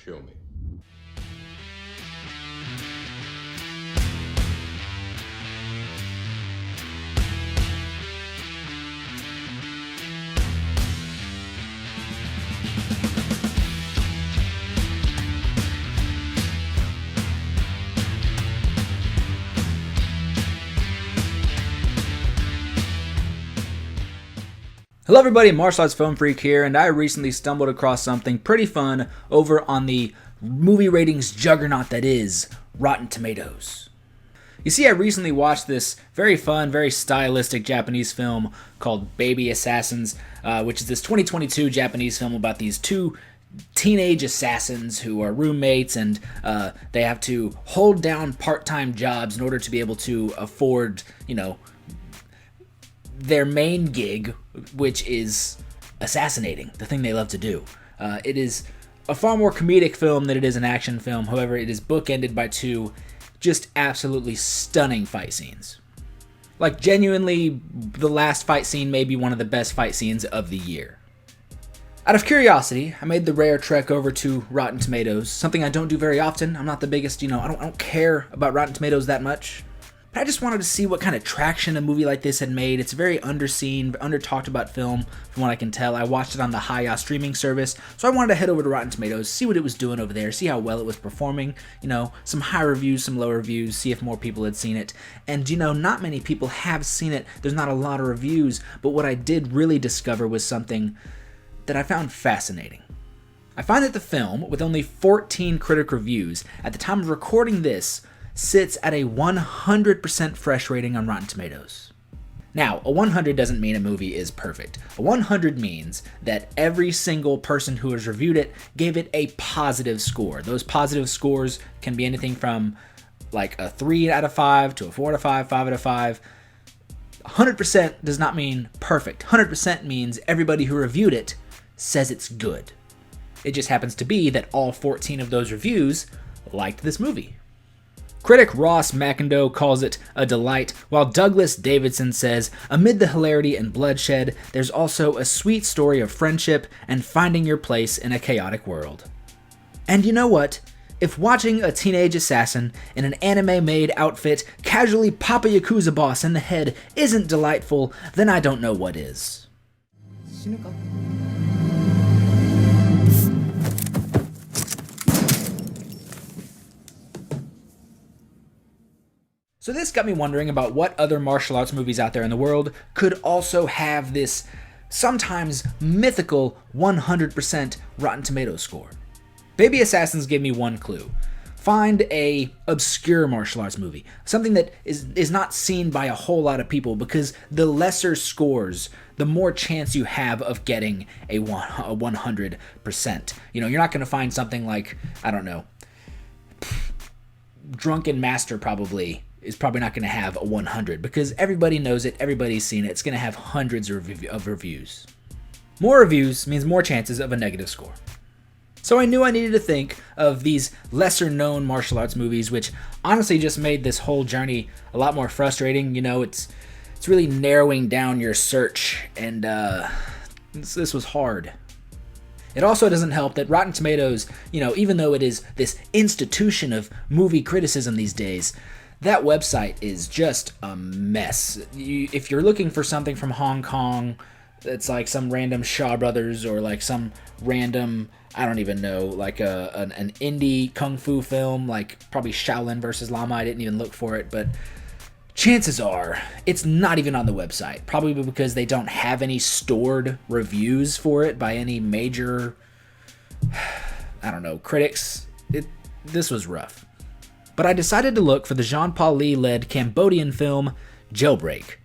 kill me. Hello everybody, Martial Arts Film Freak here, and I recently stumbled across something pretty fun over on the movie ratings juggernaut that is Rotten Tomatoes. You see, I recently watched this very fun, very stylistic Japanese film called Baby Assassins, which is this 2022 Japanese film about these two teenage assassins who are roommates, and they have to hold down part-time jobs in order to be able to afford, their main gig, which is assassinating, the thing they love to do. It is a far more comedic film than it is an action film. However, it is bookended by two just absolutely stunning fight scenes. Like, genuinely, the last fight scene may be one of the best fight scenes of the year. Out of curiosity, I made the rare trek over to Rotten Tomatoes, something I don't do very often. I'm not the biggest, I don't care about Rotten Tomatoes that much. But I just wanted to see what kind of traction a movie like this had made. It's a very underseen, under-talked about film, from what I can tell. I watched it on the Haya streaming service, so I wanted to head over to Rotten Tomatoes, see what it was doing over there, see how well it was performing, some high reviews, some low reviews, see if more people had seen it. And, not many people have seen it. There's not a lot of reviews, but what I did really discover was something that I found fascinating. I find that the film, with only 14 critic reviews, at the time of recording this, sits at a 100% fresh rating on Rotten Tomatoes. Now, a 100 doesn't mean a movie is perfect. A 100 means that every single person who has reviewed it gave it a positive score. Those positive scores can be anything from like a 3 out of 5 to a 4 out of 5, 5 out of 5. 100% does not mean perfect. 100% means everybody who reviewed it says it's good. It just happens to be that all 14 of those reviews liked this movie. Critic Ross McIndoe calls it a delight, while Douglas Davidson says, amid the hilarity and bloodshed, there's also a sweet story of friendship and finding your place in a chaotic world. And you know what? If watching a teenage assassin in an anime-made outfit casually pop a Yakuza boss in the head isn't delightful, then I don't know what is. So this got me wondering about what other martial arts movies out there in the world could also have this sometimes mythical 100% Rotten Tomatoes score. Baby Assassins gave me one clue. Find a obscure martial arts movie, something that is not seen by a whole lot of people, because the lesser scores, the more chance you have of getting a 100%. You're not going to find something like, I don't know, Drunken Master is probably not going to have a 100, because everybody knows it, everybody's seen it. It's going to have hundreds of reviews. More reviews means more chances of a negative score. So I knew I needed to think of these lesser known martial arts movies, which honestly just made this whole journey a lot more frustrating. It's really narrowing down your search, and this was hard. It also doesn't help that Rotten Tomatoes, even though it is this institution of movie criticism these days, that website is just a mess. If you're looking for something from Hong Kong, it's like some random Shaw Brothers, or like some random, I don't even know, like an indie kung fu film, like probably Shaolin versus Lama. I didn't even look for it, but chances are it's not even on the website. Probably because they don't have any stored reviews for it by any major, critics. This was rough. But I decided to look for the Jean-Paul Lee-led Cambodian film Jailbreak.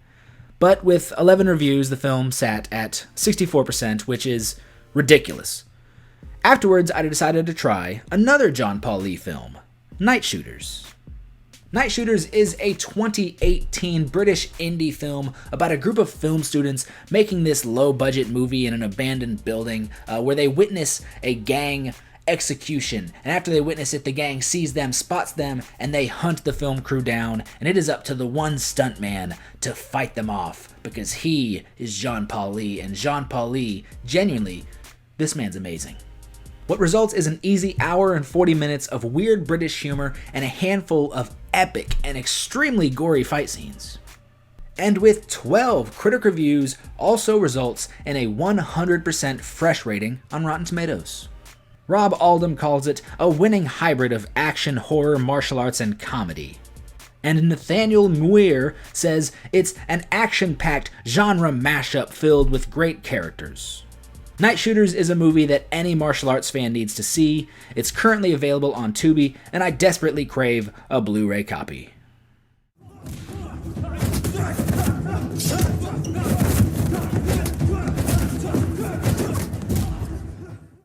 But with 11 reviews, the film sat at 64%, which is ridiculous. Afterwards, I decided to try another Jean-Paul Lee film, Night Shooters. Night Shooters is a 2018 British indie film about a group of film students making this low-budget movie in an abandoned building where they witness a gang execution, and after they witness it, the gang sees them, spots them, and they hunt the film crew down, and it is up to the one stuntman to fight them off, because he is Jean-Paul Lee, and Jean-Paul Lee, genuinely, this man's amazing. What results is an easy hour and 40 minutes of weird British humor and a handful of epic and extremely gory fight scenes. And with 12 critic reviews, also results in a 100% fresh rating on Rotten Tomatoes. Rob Aldham calls it a winning hybrid of action, horror, martial arts, and comedy. And Nathaniel Muir says it's an action-packed genre mashup filled with great characters. Night Shooters is a movie that any martial arts fan needs to see. It's currently available on Tubi, and I desperately crave a Blu-ray copy.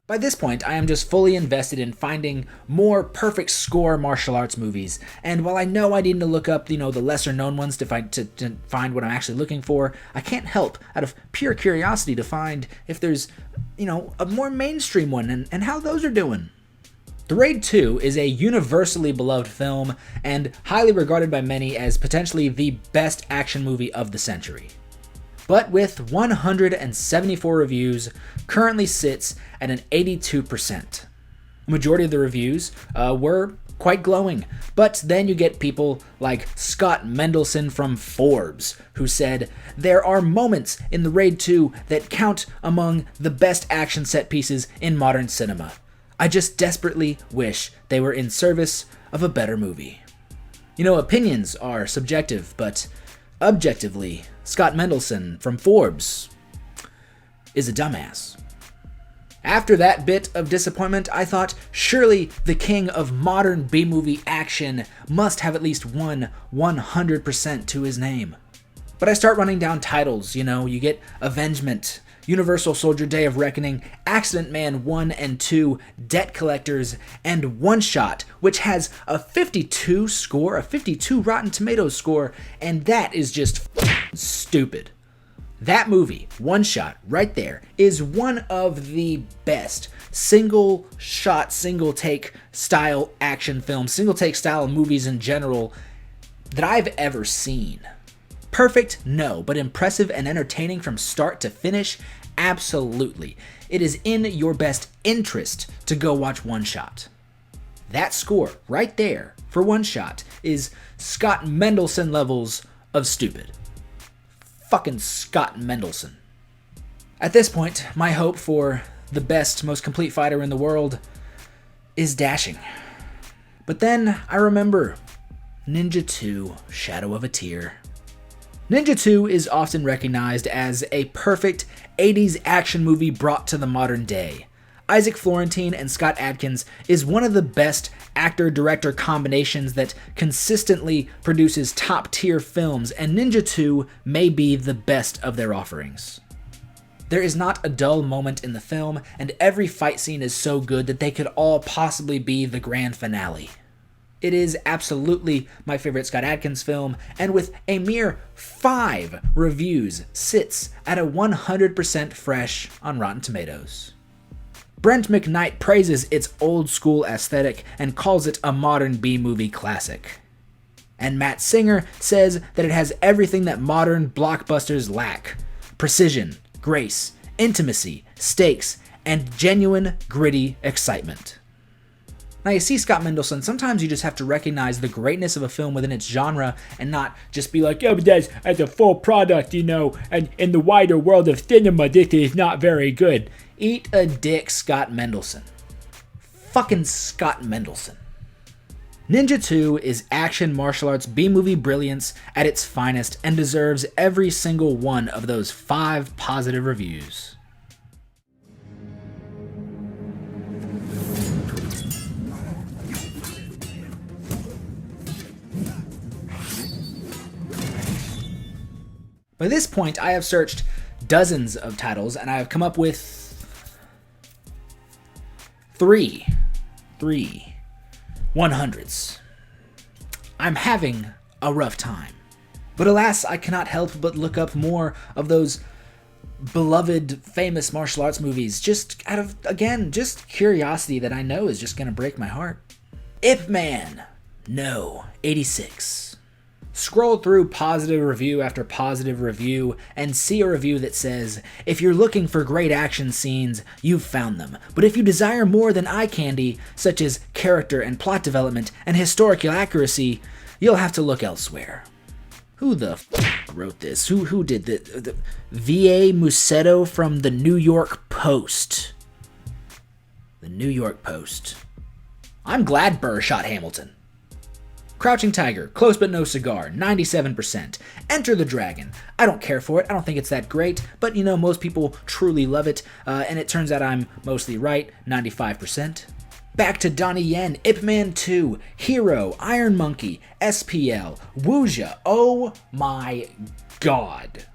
By this point, I am just fully invested in finding more perfect score martial arts movies, and while I know I need to look up, the lesser known ones to find what I'm actually looking for, I can't help, out of pure curiosity, to find if there's, a more mainstream one and how those are doing. The Raid 2 is a universally beloved film and highly regarded by many as potentially the best action movie of the century. But with 174 reviews, currently sits at an 82%. A majority of the reviews were quite glowing, but then you get people like Scott Mendelson from Forbes, who said, "There are moments in The Raid 2 that count among the best action set pieces in modern cinema. I just desperately wish they were in service of a better movie." Opinions are subjective, but objectively, Scott Mendelson from Forbes is a dumbass. After that bit of disappointment, I thought surely the king of modern B-movie action must have at least 100% to his name. But I start running down titles, you get Avengement, Universal Soldier Day of Reckoning, Accident Man 1 and 2, Debt Collectors, and One Shot, which has a 52 Rotten Tomatoes score, and that is just stupid. That movie, One Shot, right there, is one of the best single shot, single take style action films, single take style movies in general that I've ever seen. Perfect? No, but impressive and entertaining from start to finish? Absolutely. It is in your best interest to go watch One Shot. That score right there for One Shot is Scott Mendelson levels of stupid. Fucking Scott Mendelson. At this point, my hope for the best, most complete fighter in the world is dashing. But then I remember Ninja 2: Shadow of a Tear. Ninja 2 is often recognized as a perfect 80s action movie brought to the modern day. Isaac Florentine and Scott Adkins is one of the best actor-director combinations that consistently produces top-tier films, and Ninja 2 may be the best of their offerings. There is not a dull moment in the film, and every fight scene is so good that they could all possibly be the grand finale. It is absolutely my favorite Scott Adkins film, and with a mere 5 reviews, sits at a 100% fresh on Rotten Tomatoes. Brent McKnight praises its old-school aesthetic and calls it a modern B-movie classic. And Matt Singer says that it has everything that modern blockbusters lack: precision, grace, intimacy, stakes, and genuine, gritty excitement. Now, you see, Scott Mendelson, sometimes you just have to recognize the greatness of a film within its genre and not just be like, "Yeah, but that's as a full product, and in the wider world of cinema, this is not very good." Eat a dick, Scott Mendelson. Fucking Scott Mendelson. Ninja 2 is action martial arts B-movie brilliance at its finest and deserves every single one of those 5 positive reviews. By this point, I have searched dozens of titles, and I have come up with three 100s. I'm having a rough time. But alas, I cannot help but look up more of those beloved, famous martial arts movies, just out of, again, just curiosity that I know is just going to break my heart. Ip Man, no, 86. Scroll through positive review after positive review and see a review that says, if you're looking for great action scenes, you've found them. But if you desire more than eye candy, such as character and plot development and historical accuracy, you'll have to look elsewhere. Who the wrote this? Who did the V.A. Musetto from the New York Post. The New York Post. I'm glad Burr shot Hamilton. Crouching Tiger, Close But No Cigar, 97%. Enter the Dragon. I don't care for it. I don't think it's that great, but most people truly love it, and it turns out I'm mostly right, 95%. Back to Donnie Yen, Ip Man 2, Hero, Iron Monkey, SPL, Wuxia. Oh my god.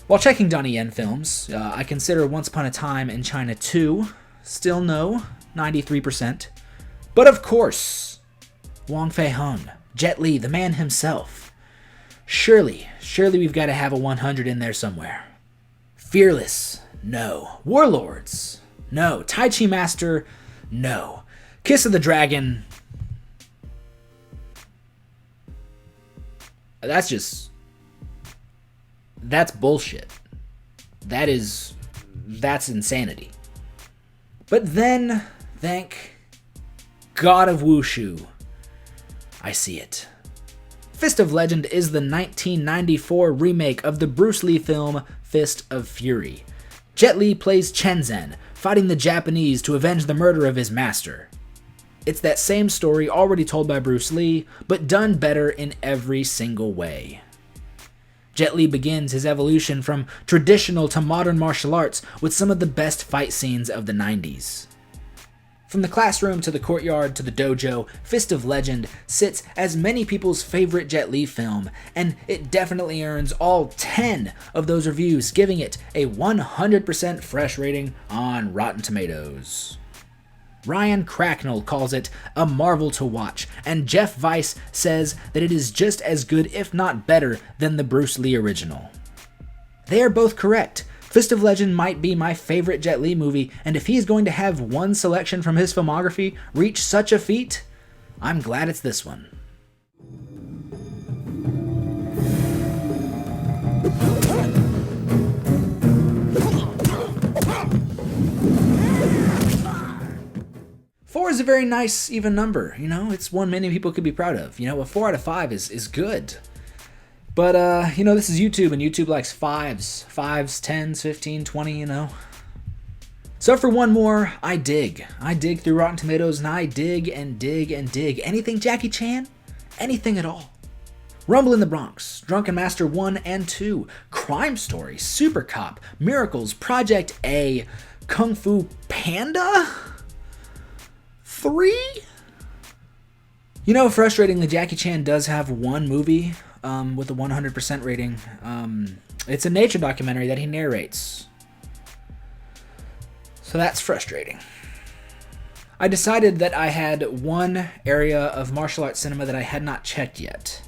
While checking Donnie Yen films, I consider Once Upon a Time in China 2. Still no, 93%. But of course, Wong Fei-hung, Jet Li, the man himself. Surely we've got to have a 100 in there somewhere. Fearless, no. Warlords, no. Tai Chi Master, no. Kiss of the Dragon, that's bullshit. That's insanity. But then, thank God of Wushu, I see it. Fist of Legend is the 1994 remake of the Bruce Lee film Fist of Fury. Jet Li plays Chen Zhen, fighting the Japanese to avenge the murder of his master. It's that same story already told by Bruce Lee, but done better in every single way. Jet Li begins his evolution from traditional to modern martial arts with some of the best fight scenes of the 90s. From the classroom to the courtyard to the dojo, Fist of Legend sits as many people's favorite Jet Li film, and it definitely earns all 10 of those reviews, giving it a 100% fresh rating on Rotten Tomatoes. Ryan Cracknell calls it a marvel to watch, and Jeff Weiss says that it is just as good, if not better, than the Bruce Lee original. They are both correct. Fist of Legend might be my favorite Jet Li movie, and if he's going to have one selection from his filmography reach such a feat, I'm glad it's this one. Four is a very nice, even number. It's one many people could be proud of. A 4 out of 5 is good. But, this is YouTube, and YouTube likes 5s, 10s, 15, 20, So for one more, I dig. I dig through Rotten Tomatoes, and I dig and dig and dig. Anything Jackie Chan? Anything at all. Rumble in the Bronx, Drunken Master 1 and 2, Crime Story, Super Cop, Miracles, Project A, Kung Fu Panda 3? Frustratingly, Jackie Chan does have one movie with a 100% rating. It's a nature documentary that he narrates. So that's frustrating. I decided that I had one area of martial arts cinema that I had not checked yet.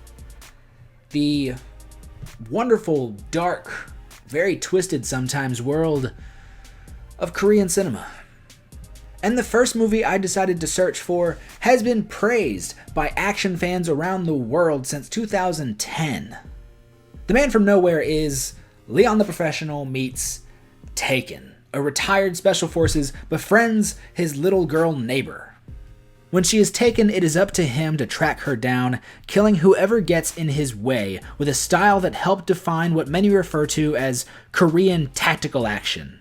The wonderful, dark, very twisted sometimes world of Korean cinema. And the first movie I decided to search for has been praised by action fans around the world since 2010. The Man from Nowhere is Leon the Professional meets Taken. A retired Special Forces befriends his little girl neighbor. When she is taken, it is up to him to track her down, killing whoever gets in his way with a style that helped define what many refer to as Korean tactical action.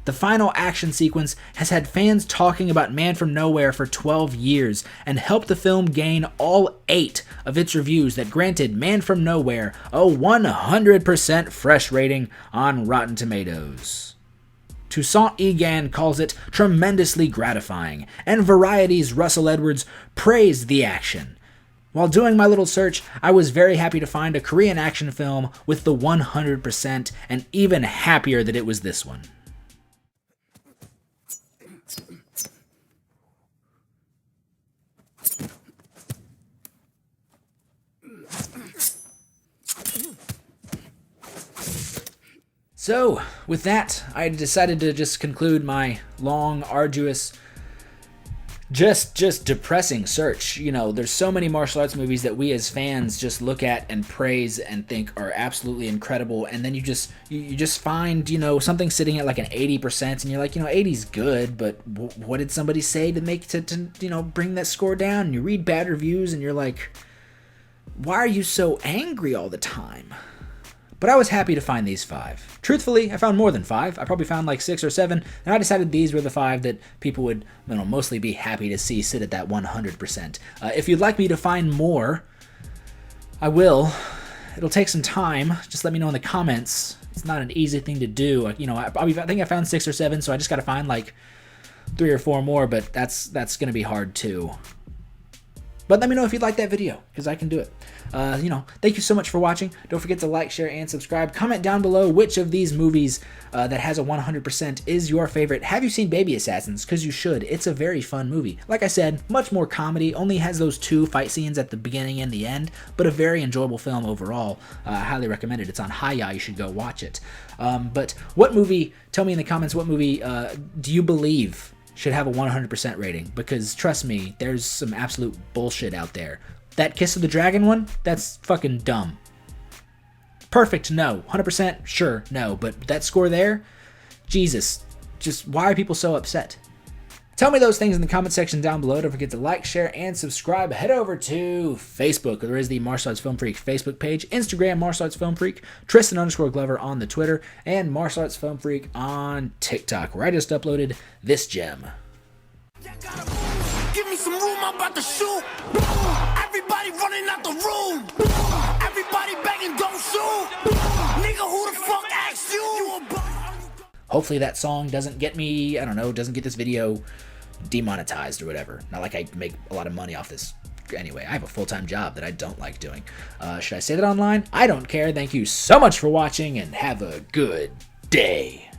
The final action sequence has had fans talking about Man from Nowhere for 12 years and helped the film gain all 8 of its reviews that granted Man from Nowhere a 100% fresh rating on Rotten Tomatoes. Toussaint Egan calls it tremendously gratifying, and Variety's Russell Edwards praised the action. While doing my little search, I was very happy to find a Korean action film with the 100%, and even happier that it was this one. So, with that, I decided to just conclude my long, arduous just depressing search. You know, there's so many martial arts movies that we as fans just look at and praise and think are absolutely incredible, and then you just find, you know, something sitting at like an 80%, and you're like, you know, 80's good, but what did somebody say to make to you know, bring that score down? And you read bad reviews and you're like, why are you so angry all the time? But I was happy to find these 5. Truthfully, I found more than 5. I probably found like 6 or 7, and I decided these were the 5 that people would, you know, mostly be happy to see sit at that 100%. If you'd like me to find more, I will. It'll take some time. Just let me know in the comments. It's not an easy thing to do. You know, I think I found 6 or 7, so I just got to find like 3 or 4 more, but that's going to be hard too. But let me know if you'd like that video, because I can do it. You know, thank you so much for watching. Don't forget to like, share, and subscribe. Comment down below which of these movies that has a 100% is your favorite. Have you seen Baby Assassins? Because you should. It's a very fun movie. Like I said, much more comedy. Only has those 2 fight scenes at the beginning and the end, but a very enjoyable film overall. I highly recommend it. It's on Hiya. You should go watch it. But what movie, tell me in the comments, what movie do you believe should have a 100% rating? Because trust me, there's some absolute bullshit out there. That Kiss of the Dragon one, that's fucking dumb. Perfect, no. 100%, sure, no. But that score there, Jesus, just why are people so upset? Tell me those things in the comment section down below. Don't forget to like, share, and subscribe. Head over to Facebook. There is the Martial Arts Film Freak Facebook page. Instagram, Martial Arts Film Freak. Tristan_Glover on the Twitter. And Martial Arts Film Freak on TikTok, where I just uploaded this gem. Give me some room, I'm about to shoot. Everybody running out the room. Everybody begging, don't shoot. Nigga, who the fuck asked you? Hopefully that song doesn't get me, I don't know, doesn't get this video demonetized or whatever. Not like I make a lot of money off this. Anyway, I have a full-time job that I don't like doing. Should I say that online? I don't care. Thank you so much for watching, and have a good day.